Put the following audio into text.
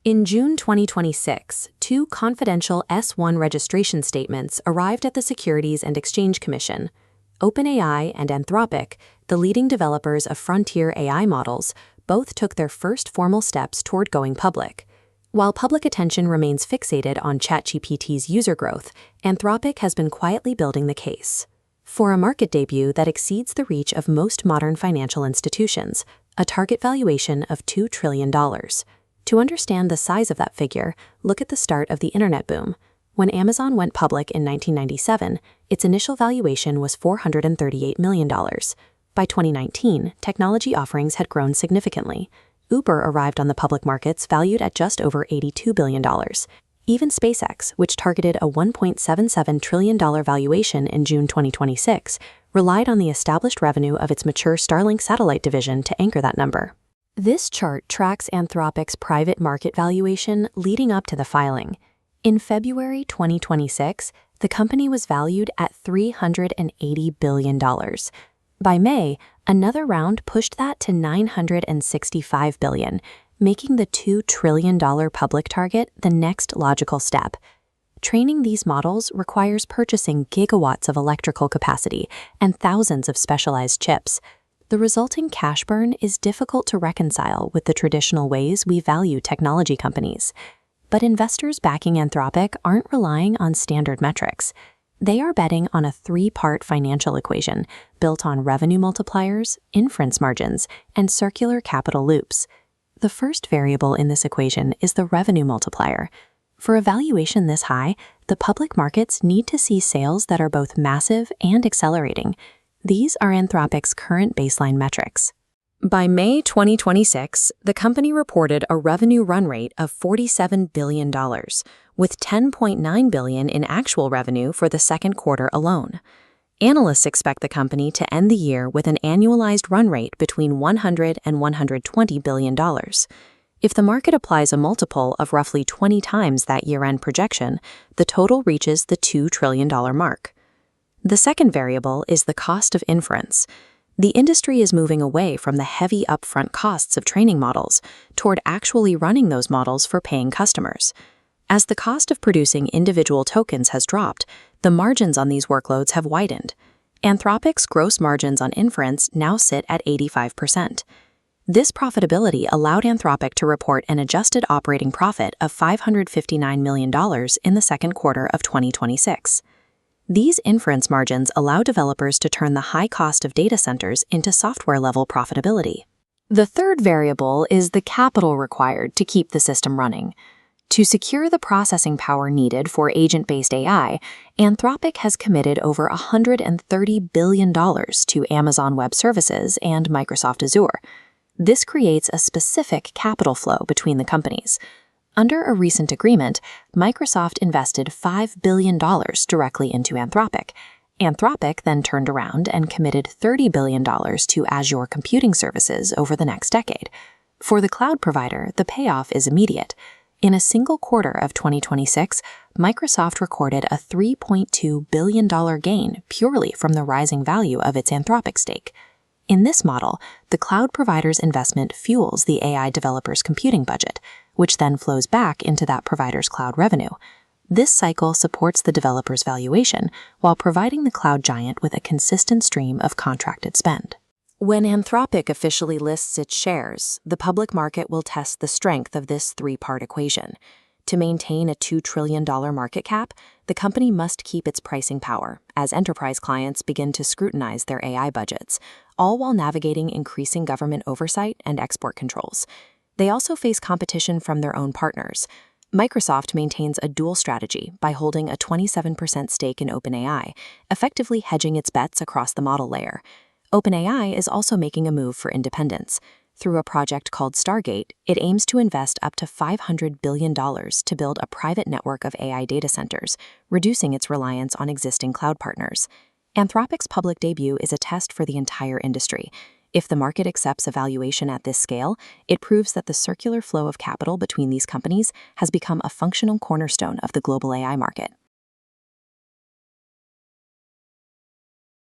In June 2026, two confidential S-1 registration statements arrived at the Securities and Exchange Commission. OpenAI and Anthropic, the leading developers of frontier AI models, both took their first formal steps toward going public. While public attention remains fixated on ChatGPT's user growth, Anthropic has been quietly building the case. For a market debut that exceeds the reach of most modern financial institutions, a target valuation of $2 trillion. To understand the size of that figure, look at the start of the internet boom. When Amazon went public in 1997, its initial valuation was $438 million. By 2019, technology offerings had grown significantly. Uber arrived on the public markets valued at just over $82 billion. Even SpaceX, which targeted a $1.77 trillion valuation in June 2026, relied on the established revenue of its mature Starlink satellite division to anchor that number. This chart tracks Anthropic's private market valuation leading up to the filing. In February 2026, the company was valued at $380 billion. By May, another round pushed that to $965 billion, making the $2 trillion public target the next logical step. Training these models requires purchasing gigawatts of electrical capacity and thousands of specialized chips. The resulting cash burn is difficult to reconcile with the traditional ways we value technology companies. But investors backing Anthropic aren't relying on standard metrics. They are betting on a three-part financial equation built on revenue multipliers, inference margins, and circular capital loops. The first variable in this equation is the revenue multiplier. For a valuation this high, the public markets need to see sales that are both massive and accelerating. These are Anthropic's current baseline metrics. By May 2026, the company reported a revenue run rate of $47 billion, with $10.9 billion in actual revenue for the second quarter alone. Analysts expect the company to end the year with an annualized run rate between $100 and $120 billion. If the market applies a multiple of roughly 20 times that year-end projection, the total reaches the $2 trillion mark. The second variable is the cost of inference. The industry is moving away from the heavy upfront costs of training models toward actually running those models for paying customers. As the cost of producing individual tokens has dropped, the margins on these workloads have widened. Anthropic's gross margins on inference now sit at 85%. This profitability allowed Anthropic to report an adjusted operating profit of $559 million in the second quarter of 2026. These inference margins allow developers to turn the high cost of data centers into software-level profitability. The third variable is the capital required to keep the system running. To secure the processing power needed for agent-based AI, Anthropic has committed over $130 billion to Amazon Web Services and Microsoft Azure. This creates a specific capital flow between the companies. Under a recent agreement, Microsoft invested $5 billion directly into Anthropic. Anthropic then turned around and committed $30 billion to Azure computing services over the next decade. For the cloud provider, the payoff is immediate. In a single quarter of 2026, Microsoft recorded a $3.2 billion gain purely from the rising value of its Anthropic stake. In this model, the cloud provider's investment fuels the AI developer's computing budget, which then flows back into that provider's cloud revenue. This cycle supports the developer's valuation while providing the cloud giant with a consistent stream of contracted spend. When Anthropic officially lists its shares, the public market will test the strength of this three-part equation. To maintain a $2 trillion market cap, the company must keep its pricing power as enterprise clients begin to scrutinize their AI budgets, all while navigating increasing government oversight and export controls. They also face competition from their own partners. Microsoft maintains a dual strategy by holding a 27% stake in OpenAI, effectively hedging its bets across the model layer. OpenAI is also making a move for independence. Through a project called Stargate, it aims to invest up to $500 billion to build a private network of AI data centers, reducing its reliance on existing cloud partners. Anthropic's public debut is a test for the entire industry. If the market accepts a valuation at this scale, it proves that the circular flow of capital between these companies has become a functional cornerstone of the global AI market.